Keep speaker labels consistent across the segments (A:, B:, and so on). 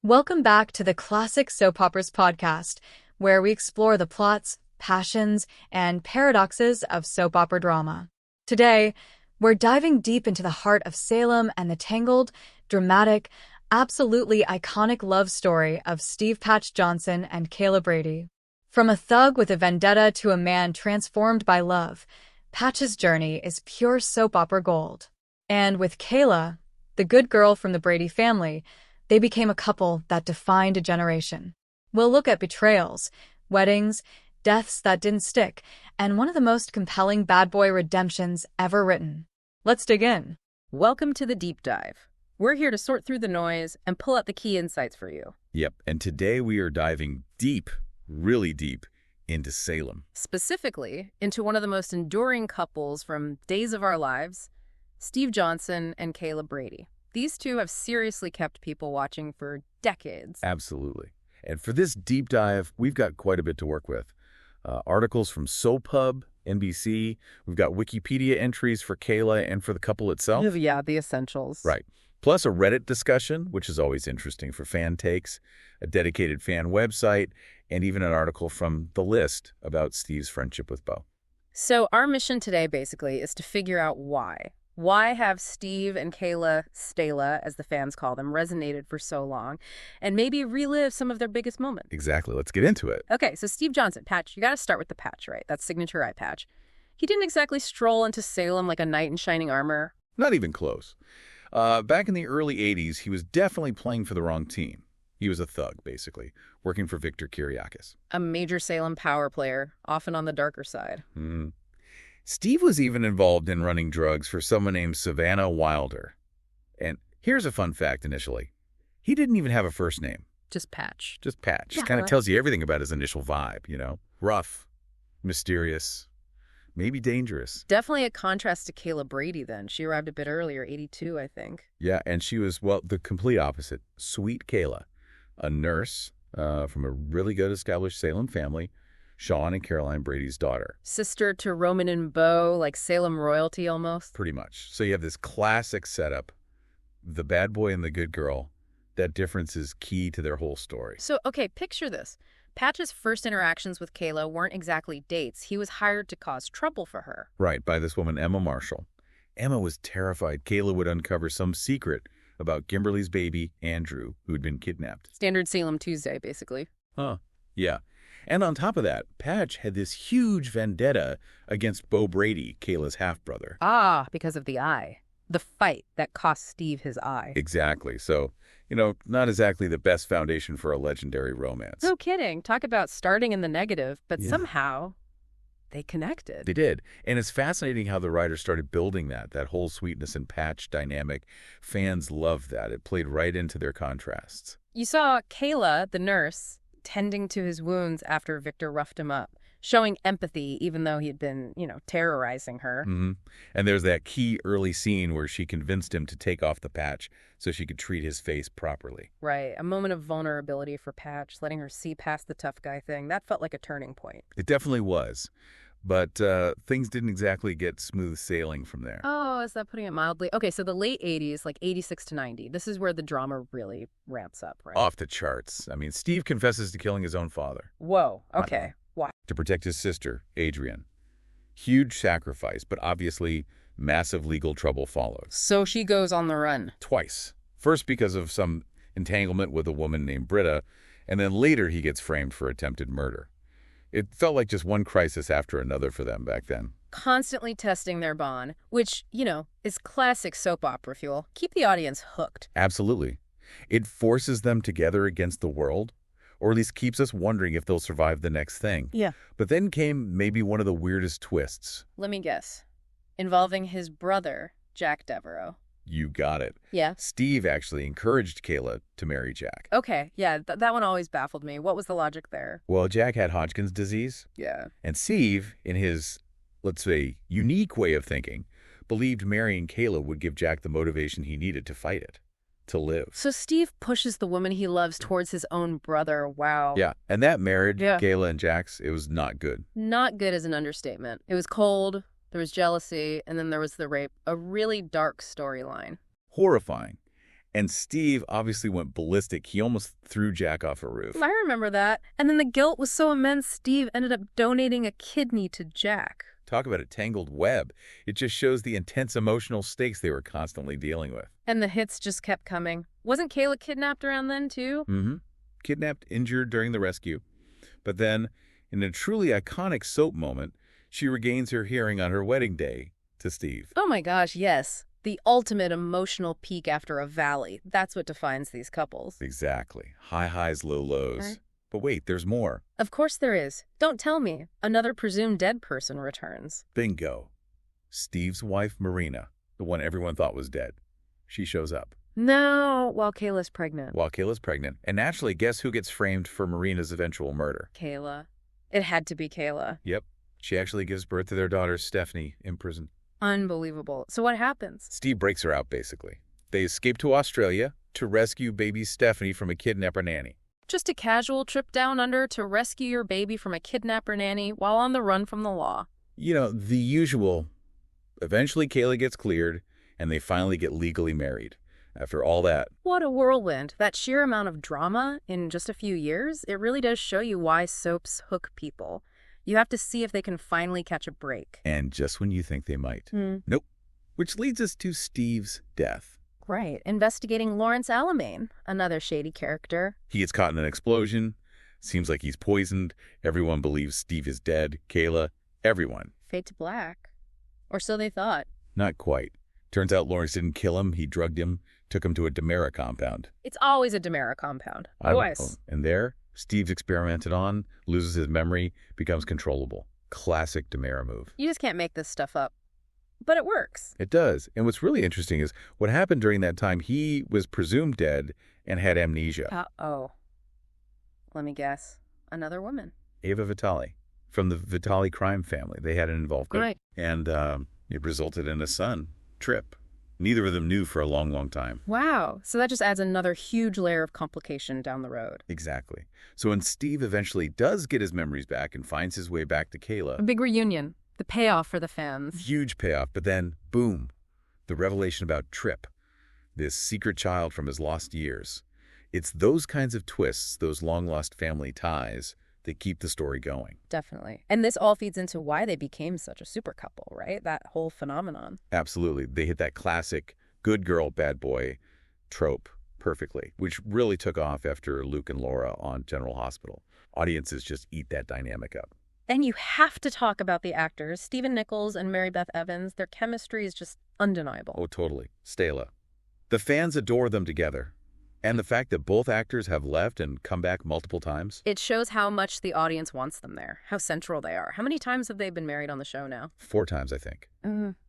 A: Welcome back to the Classic Soap Operas podcast, where we explore the plots, passions, and paradoxes of soap opera drama. Today, we're diving deep into the heart of Salem and the tangled, dramatic, absolutely iconic love story of Steve Patch Johnson and Kayla Brady. From a thug with a vendetta to a man transformed by love, Patch's journey is pure soap opera gold. And with Kayla, the good girl from the Brady family, they became a couple that defined a generation. We'll look at betrayals, weddings, deaths that didn't stick, and one of the most compelling bad boy redemptions ever written. Let's dig in.
B: Welcome to the deep dive. We're here to sort through the noise and pull out the key insights for you.
C: Yep, and today we are diving deep, really deep, into Salem.
B: Specifically, into one of the most enduring couples from Days of Our Lives, Steve Johnson and Kayla Brady. These two have seriously kept people watching for decades.
C: Absolutely. And for this deep dive, we've got quite a bit to work with. Articles from SoapHub, NBC. We've got Wikipedia entries for Kayla and for the couple itself.
B: Yeah, the essentials.
C: Right. Plus a Reddit discussion, which is always interesting for fan takes, a dedicated fan website, and even an article from The List about Steve's friendship with Beau.
B: So our mission today, basically, is to figure out why. Why have Steve and Kayla, Stayla, as the fans call them, resonated for so long, and maybe relive some of their biggest moments?
C: Exactly. Let's get into it.
B: Okay, so Steve Johnson, Patch, you got to start with the patch, right? That signature eye patch. He didn't exactly stroll into Salem like a knight in shining armor.
C: Not even close. Back in the early 80s, he was definitely playing for the wrong team. He was a thug, basically, working for Victor Kiriakis.
B: A major Salem power player, often on the darker side.
C: Steve was even involved in running drugs for someone named Savannah Wilder. And here's a fun fact initially. He didn't even have a first name.
B: Just Patch.
C: Just Patch.
B: Yeah,
C: Kind of
B: right.
C: tells you everything about his initial vibe, you know? Rough, mysterious, maybe dangerous.
B: Definitely a contrast to Kayla Brady then. She arrived a bit earlier, 82, I think.
C: Yeah, and she was, well, the complete opposite. Sweet Kayla, a nurse from a really good established Salem family, Sean and Caroline Brady's daughter.
B: Sister to Roman and Beau, like Salem royalty almost.
C: Pretty much. So you have this classic setup, the bad boy and the good girl. That difference is key to their whole story.
B: So, okay, picture this. Patch's first interactions with Kayla weren't exactly dates. He was hired to cause trouble for her.
C: Right, by this woman, Emma Marshall. Emma was terrified Kayla would uncover some secret about Kimberly's baby, Andrew, who'd been kidnapped.
B: Standard Salem Tuesday, basically.
C: Huh. Yeah. And on top of that, Patch had this huge vendetta against Beau Brady, Kayla's half-brother.
B: Ah, because of the eye. The fight that cost Steve his eye.
C: Exactly. So, not exactly the best foundation for a legendary romance.
B: No kidding. Talk about starting in the negative, but
C: Yeah.
B: somehow they connected.
C: They did. And it's fascinating how the writers started building that whole sweetness and Patch dynamic. Fans loved that. It played right into their contrasts.
B: You saw Kayla, the nurse, tending to his wounds after Victor roughed him up, showing empathy even though he had been, terrorizing her.
C: And there's that key early scene where she convinced him to take off the patch so she could treat his face properly.
B: Right. A moment of vulnerability for Patch, letting her see past the tough guy thing. That felt like a turning point.
C: It definitely was. But things didn't exactly get smooth sailing from there.
B: Oh, is that putting it mildly? Okay, so the late 80s, like 86 to 90, this is where the drama really ramps up, right?
C: Off the charts. I mean, Steve confesses to killing his own father
B: Whoa, okay. Why?
C: to protect his sister, Adrienne. Huge sacrifice, but obviously massive legal trouble follows.
B: So she goes on the run.
C: Twice. First because of some entanglement with a woman named Britta, and then later he gets framed for attempted murder. It felt like just one crisis after another for them back then.
B: Constantly testing their bond, which, is classic soap opera fuel. Keep the audience hooked.
C: Absolutely. It forces them together against the world, or at least keeps us wondering if they'll survive the next thing.
B: Yeah.
C: But then came maybe one of the weirdest twists.
B: Let me guess. Involving his brother, Jack Devereaux.
C: You got it.
B: Yeah.
C: Steve actually encouraged Kayla to marry Jack.
B: Okay, yeah, that one always baffled me. What was the logic there?
C: Well, Jack had Hodgkin's disease,
B: Yeah.
C: and Steve, in his, let's say, unique way of thinking, believed marrying Kayla would give Jack the motivation he needed to fight it, to live.
B: So Steve pushes the woman he loves towards his own brother. Wow.
C: Yeah, and that marriage,
B: Yeah.
C: Kayla and Jack's, it was not good.
B: Not good is an understatement. It was cold, there was jealousy, and then there was the rape. A really dark storyline.
C: Horrifying. And Steve obviously went ballistic. He almost threw Jack off a roof.
B: I remember that. And then the guilt was so immense, Steve ended up donating a kidney to Jack.
C: Talk about a tangled web. It just shows the intense emotional stakes they were constantly dealing with.
B: And the hits just kept coming. Wasn't Kayla kidnapped around then, too?
C: Mm-hmm. Kidnapped, injured during the rescue. But then, in a truly iconic soap moment, she regains her hearing on her wedding day to Steve.
B: Oh my gosh, yes. The ultimate emotional peak after a valley. That's what defines these couples.
C: Exactly. High highs, low lows.
B: Right.
C: But wait, there's more.
B: Of course there is. Don't tell me. Another presumed dead person returns.
C: Bingo. Steve's wife, Marina, the one everyone thought was dead. She shows up.
B: No, while Kayla's pregnant.
C: While Kayla's pregnant. And naturally, guess who gets framed for Marina's eventual murder?
B: Kayla. It had to be Kayla.
C: Yep. She actually gives birth to their daughter, Stephanie, in prison.
B: Unbelievable. So what happens?
C: Steve breaks her out, basically. They escape to Australia to rescue baby Stephanie from a kidnapper nanny.
B: Just a casual trip down under to rescue your baby from a kidnapper nanny while on the run from the law.
C: You know, the usual. Eventually, Kayla gets cleared, and they finally get legally married. After all that.
B: What a whirlwind. That sheer amount of drama in just a few years, it really does show you why soaps hook people. You have to see if they can finally catch a break.
C: And just when you think they might. Nope. Which leads us to Steve's death.
B: Right. Investigating Lawrence Alamain, another shady character.
C: He gets caught in an explosion. Seems like he's poisoned. Everyone believes Steve is dead. Kayla. Everyone.
B: Fade to black. Or so they thought.
C: Not quite. Turns out Lawrence didn't kill him. He drugged him, took him to a Demera compound.
B: It's always a Demera compound. Always.
C: And there, Steve's experimented on, loses his memory, becomes controllable. Classic Demera move.
B: You just can't make this stuff up. But it works.
C: It does. And what's really interesting is what happened during that time, he was presumed dead and had amnesia.
B: Uh-oh. Let me guess. Another woman.
C: Ava Vitale, from the Vitale crime family. They had an involvement.
B: Right.
C: And it resulted in a son, Trip. Neither of them knew for a long, long time.
B: Wow. So that just adds another huge layer of complication down the road.
C: Exactly. So when Steve eventually does get his memories back and finds his way back to
B: A
C: Kayla,
B: big reunion. The payoff for the fans.
C: huge payoff, but then, boom, the revelation about Trip, this secret child from his lost years. It's those kinds of twists, those long-lost family ties, that keep the story going.
B: Definitely. And this all feeds into why they became such a super couple, right? That whole phenomenon.
C: Absolutely. They hit that classic good girl, bad boy trope perfectly, which really took off after Luke and Laura on General Hospital. Audiences just eat that dynamic up.
B: And you have to talk about the actors, Stephen Nichols and Mary Beth Evans. Their chemistry is just undeniable.
C: Oh, totally. Stella. The fans adore them together. And the fact that both actors have left and come back multiple times.
B: It shows how much the audience wants them there, how central they are. How many times have they been married on the show now?
C: 4 times, I think.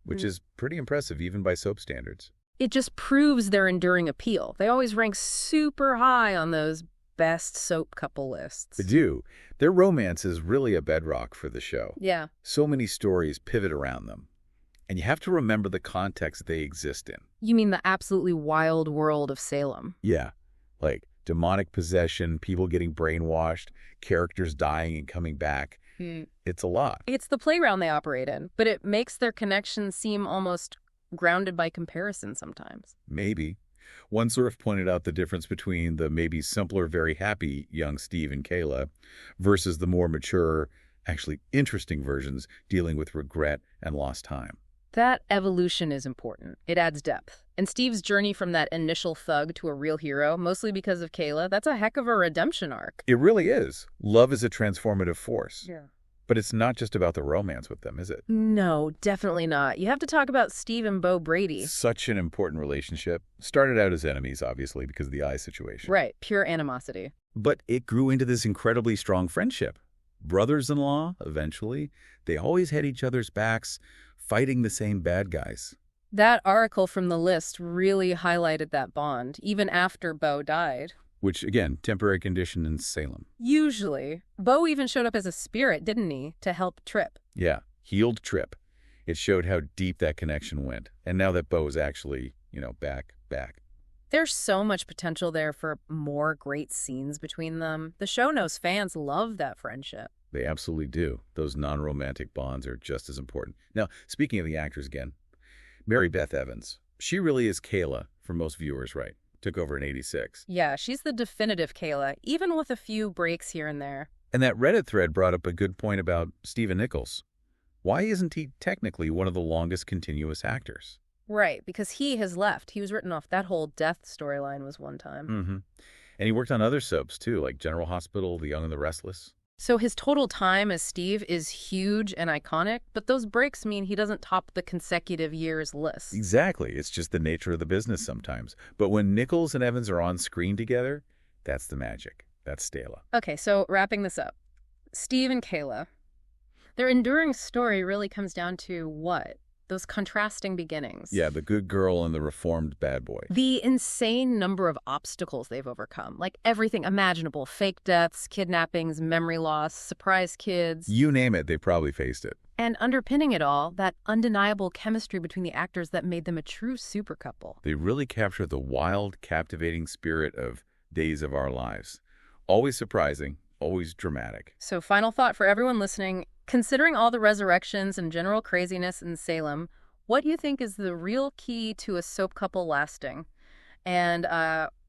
C: Which is pretty impressive, even by soap standards.
B: It just proves their enduring appeal. They always rank super high on those best soap couple lists.
C: They do. Their romance is really a bedrock for the show.
B: Yeah.
C: So many stories pivot around them. And you have to remember the context they exist in.
B: You mean the absolutely wild world of Salem?
C: Yeah. Like demonic possession, people getting brainwashed, characters dying and coming back. It's a lot.
B: It's the playground they operate in, but it makes their connections seem almost grounded by comparison sometimes.
C: Maybe. One sort of pointed out the difference between the maybe simpler, very happy young Steve and Kayla versus the more mature, actually interesting versions dealing with regret and lost time.
B: That evolution is important. It adds depth. And Steve's journey from that initial thug to a real hero, mostly because of Kayla, that's a heck of a redemption arc.
C: It really is. Love is a transformative force.
B: Yeah.
C: But it's not just about the romance with them, is it?
B: No, definitely not. You have to talk about Steve and Bo Brady.
C: Such an important relationship. Started out as enemies, obviously, because of the eye situation.
B: Right, pure animosity.
C: But it grew into this incredibly strong friendship. Brothers-in-law, eventually. They always had each other's backs, fighting the same bad guys.
B: That article from the list really highlighted that bond, even after Bo died.
C: Which, again, temporary condition in Salem.
B: Usually. Bo even showed up as a spirit, didn't he, to help Trip?
C: Yeah, healed Trip. It showed how deep that connection went. And now that Bo is actually, back.
B: There's so much potential there for more great scenes between them. The show knows fans love that friendship.
C: They absolutely do. Those non-romantic bonds are just as important. Now, speaking of the actors again, Mary Beth Evans. She really is Kayla for most viewers, right? took over in '86.
B: Yeah, she's the definitive Kayla, even with a few breaks here and there.
C: And that Reddit thread brought up a good point about Stephen Nichols. Why isn't he technically one of the longest continuous actors?
B: Right, because he has left. He was written off. That whole death storyline was one time.
C: Mm-hmm. And he worked on other soaps, too, like General Hospital, The Young and the Restless.
B: So his total time as Steve is huge and iconic, but those breaks mean he doesn't top the consecutive years list.
C: Exactly. It's just the nature of the business sometimes. But when Nichols and Evans are on screen together, that's the magic. That's Stella.
B: Okay, so wrapping this up. Steve and Kayla. Their enduring story really comes down to what? Those contrasting beginnings.
C: Yeah, the good girl and the reformed bad boy.
B: The insane number of obstacles they've overcome, like everything imaginable, fake deaths, kidnappings, memory loss, surprise kids.
C: You name it, they probably faced it.
B: And underpinning it all, that undeniable chemistry between the actors that made them a true super couple.
C: They really capture the wild, captivating spirit of Days of Our Lives. Always surprising, always dramatic.
B: So final thought for everyone listening, considering all the resurrections and general craziness in Salem, what do you think is the real key to a soap couple lasting? And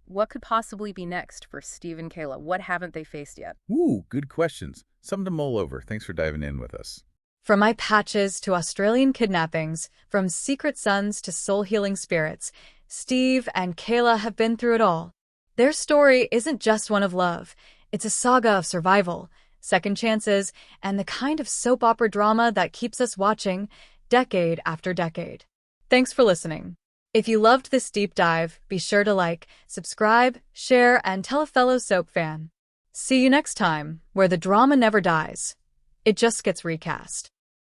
B: what could possibly be next for Steve and Kayla? What haven't they faced yet?
C: Ooh, good questions. Something to mull over. Thanks for diving in with us.
A: From My Patches to Australian kidnappings, from secret sons to soul-healing spirits, Steve and Kayla have been through it all. Their story isn't just one of love. It's a saga of survival, second chances, and the kind of soap opera drama that keeps us watching decade after decade. Thanks for listening. If you loved this deep dive, be sure to like, subscribe, share, and tell a fellow soap fan. See you next time, where the drama never dies. It just gets recast.